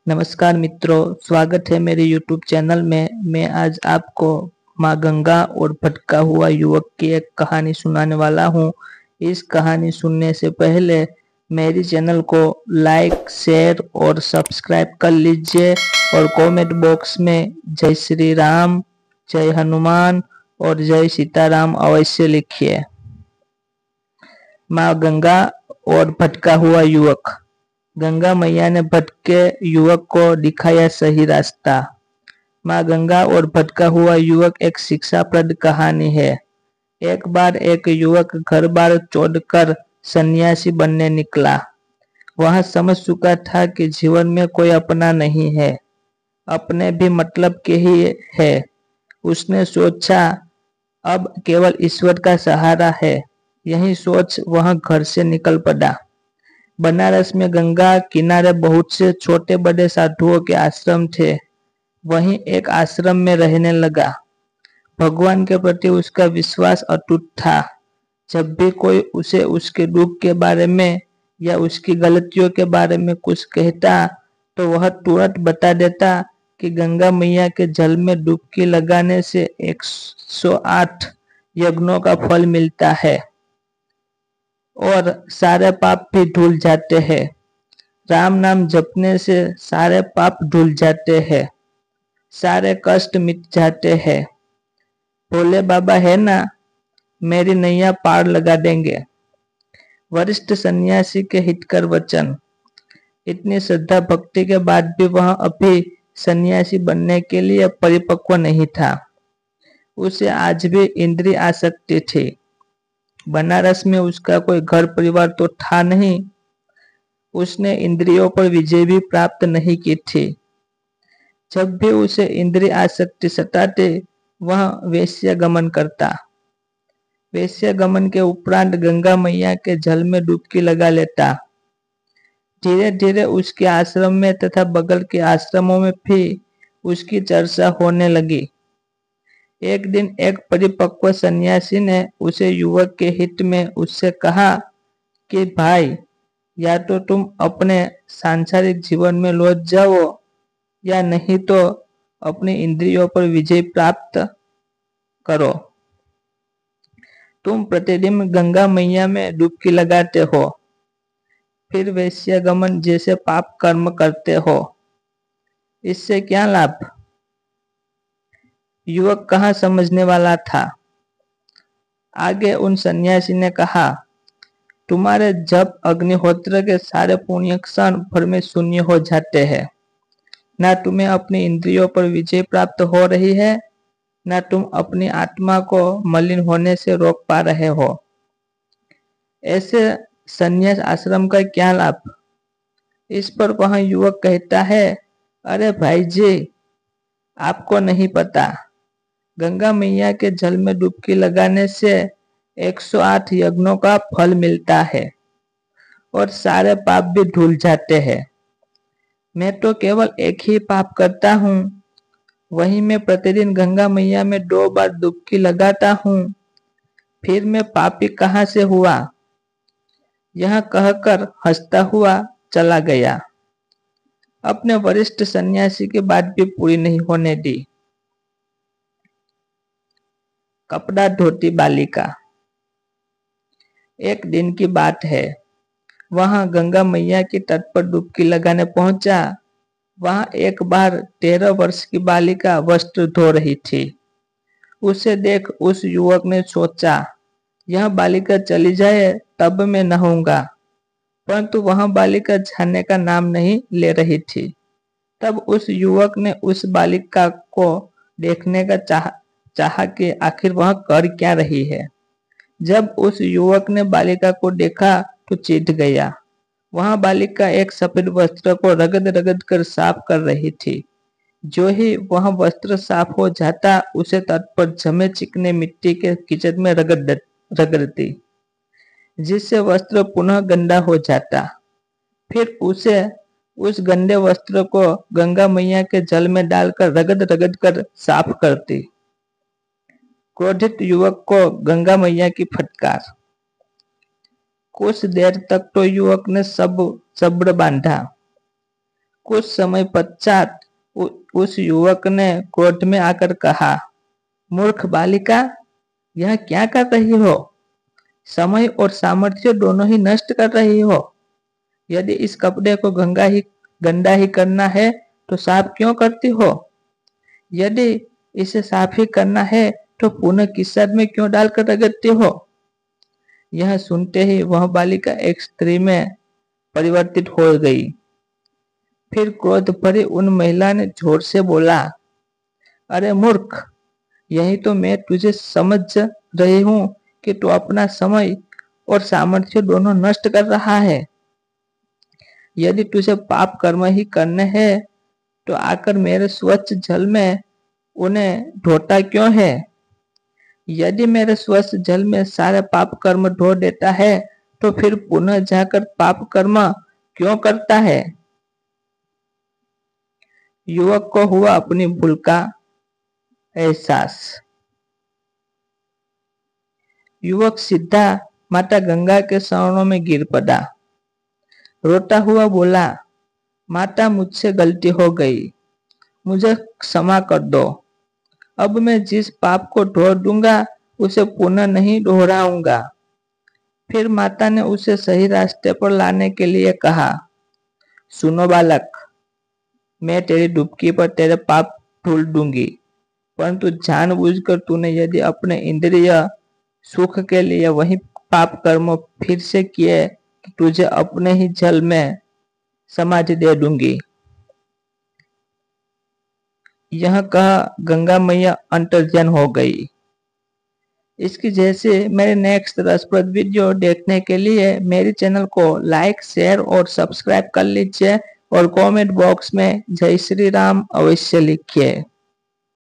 नमस्कार मित्रों, स्वागत है मेरे YouTube चैनल में। मैं आज आपको माँ गंगा और भटका हुआ युवक की एक कहानी सुनाने वाला हूँ। इस कहानी सुनने से पहले मेरी चैनल को लाइक, शेयर और सब्सक्राइब कर लीजिए और कमेंट बॉक्स में जय श्री राम, जय हनुमान और जय सीताराम अवश्य लिखिए। माँ गंगा और भटका हुआ युवक। गंगा मैया ने भटके युवक को दिखाया सही रास्ता। माँ गंगा और भटका हुआ युवक एक शिक्षाप्रद कहानी है। एक बार एक युवक घर बार छोड़कर सन्यासी बनने निकला। वह समझ चुका था कि जीवन में कोई अपना नहीं है, अपने भी मतलब के ही है। उसने सोचा अब केवल ईश्वर का सहारा है। यही सोच वह घर से निकल पड़ा। बनारस में गंगा किनारे बहुत से छोटे बड़े साधुओं के आश्रम थे। वहीं एक आश्रम में रहने लगा। भगवान के प्रति उसका विश्वास अटूट था। जब भी कोई उसे उसके दुख के बारे में या उसकी गलतियों के बारे में कुछ कहता तो वह तुरंत बता देता कि गंगा मैया के जल में डुबकी लगाने से 108 यज्ञों का फल मिलता है और सारे पाप भी धुल जाते हैं। राम नाम जपने से सारे पाप धुल जाते हैं, सारे कष्ट मिट जाते हैं। भोले बाबा है ना, मेरी नैया पार लगा देंगे। वरिष्ठ सन्यासी के हितकर वचन। इतनी श्रद्धा भक्ति के बाद भी वह अभी सन्यासी बनने के लिए परिपक्व नहीं था। उसे आज भी इंद्रिय आसक्ति थी। बनारस में उसका कोई घर परिवार तो था नहीं। उसने इंद्रियों पर विजय भी प्राप्त नहीं की थी। जब भी उसे इंद्रिय आसक्ति सताते वह वैश्य गमन करता। वैश्य गमन के उपरांत गंगा मैया के जल में डुबकी लगा लेता। धीरे धीरे उसके आश्रम में तथा बगल के आश्रमों में भी उसकी चर्चा होने लगी। एक दिन एक परिपक्व सन्यासी ने उसे युवक के हित में उससे कहा कि भाई, या तो तुम अपने सांसारिक जीवन में लौट जाओ या नहीं तो अपनी इंद्रियों पर विजय प्राप्त करो। तुम प्रतिदिन गंगा मैया में डुबकी लगाते हो, फिर वैश्यगमन जैसे पाप कर्म करते हो। इससे क्या लाभ? युवक कहाँ समझने वाला था। आगे उन सन्यासी ने कहा, तुम्हारे जप अग्निहोत्र के सारे पुण्य क्षण भर में शून्य हो जाते हैं। ना तुम्हें अपनी इंद्रियों पर विजय प्राप्त हो रही है, ना तुम अपनी आत्मा को मलिन होने से रोक पा रहे हो। ऐसे संन्यास आश्रम का क्या लाभ? इस पर वह युवक कहता है, अरे भाई जी, आपको नहीं पता, गंगा मैया के जल में डुबकी लगाने से 108 यज्ञों का फल मिलता है और सारे पाप भी धुल जाते हैं। मैं तो केवल एक ही पाप करता हूँ, वही मैं प्रतिदिन गंगा मैया में 2 बार डुबकी लगाता हूँ। फिर मैं पापी कहाँ से हुआ? यह कहकर हंसता हुआ चला गया। अपने वरिष्ठ सन्यासी की बात भी पूरी नहीं होने दी। कपड़ा धोती बालिका। एक दिन की बात है। वहां गंगा मैया की तट पर डुबकी लगाने पहुंचा। वहां एक बार 13 वर्ष की बालिका वस्त्र धो रही थी। उसे देख उस युवक ने सोचा, यह बालिका चली जाए तब मैं नहाऊंगा। परंतु वह बालिका जाने का नाम नहीं ले रही थी। तब उस युवक ने उस बालिका को देखने का चाहा कि आखिर वह कर क्या रही है। जब उस युवक ने बालिका को देखा तो चिढ़ गया। वह बालिका एक सफेद वस्त्र को रगड़ रगड़ कर साफ कर रही थी। जो ही वह वस्त्र साफ हो जाता, उसे तट पर जमे चिकने मिट्टी के कीचड़ में रगड़ती, जिससे वस्त्र पुनः गंदा हो जाता। फिर उसे उस गंदे वस्त्र को गंगा मैया के जल में डालकर रगड़ रगड़ कर साफ करती। क्रोधित युवक को गंगा मैया की फटकार। कुछ देर तक तो युवक ने सब्र बांधा। कुछ समय पश्चात उस युवक ने क्रोध में आकर कहा, मूर्ख बालिका, यह क्या कर रही हो? समय और सामर्थ्य दोनों ही नष्ट कर रही हो। यदि इस कपड़े को गंदा ही करना है तो साफ क्यों करती हो? यदि इसे साफ ही करना है तो पुनः किस्साद में क्यों डालकर रगड़ती हो? यह सुनते ही वह बालिका एक स्त्री में परिवर्तित हो गई। फिर क्रोध भरी उन महिला ने जोर से बोला, अरे मूर्ख, यही तो मैं तुझे समझ रही हूं कि तू अपना समय और सामर्थ्य दोनों नष्ट कर रहा है। यदि तुझे पाप कर्म ही करने हैं तो आकर मेरे स्वच्छ जल में उन्हें धोता क्यों है? यदि मेरे स्वच्छ जल में सारे पाप कर्म धो देता है तो फिर पुनः जाकर पाप कर्म क्यों करता है? युवक को हुआ अपनी भूल का एहसास। युवक सीधा माता गंगा के चरणों में गिर पड़ा। रोता हुआ बोला, माता, मुझसे गलती हो गई, मुझे क्षमा कर दो। अब मैं जिस पाप को धो दूंगा उसे पुनः नहीं दोहराऊंगा। फिर माता ने उसे सही रास्ते पर लाने के लिए कहा, सुनो बालक, मैं तेरी डुबकी पर तेरे पाप धुल दूंगी, परंतु जानबूझकर तूने यदि अपने इंद्रिय सुख के लिए वही पाप कर्म फिर से किए तो तुझे अपने ही जल में समाधि दे दूंगी। यह कह गंगा मैया अंतर्ध्यान हो गई। इसकी जैसे मेरे नेक्स्ट रसप्रद वीडियो देखने के लिए मेरे चैनल को लाइक, शेयर और सब्सक्राइब कर लीजिए और कमेंट बॉक्स में जय श्री राम अवश्य लिखिए।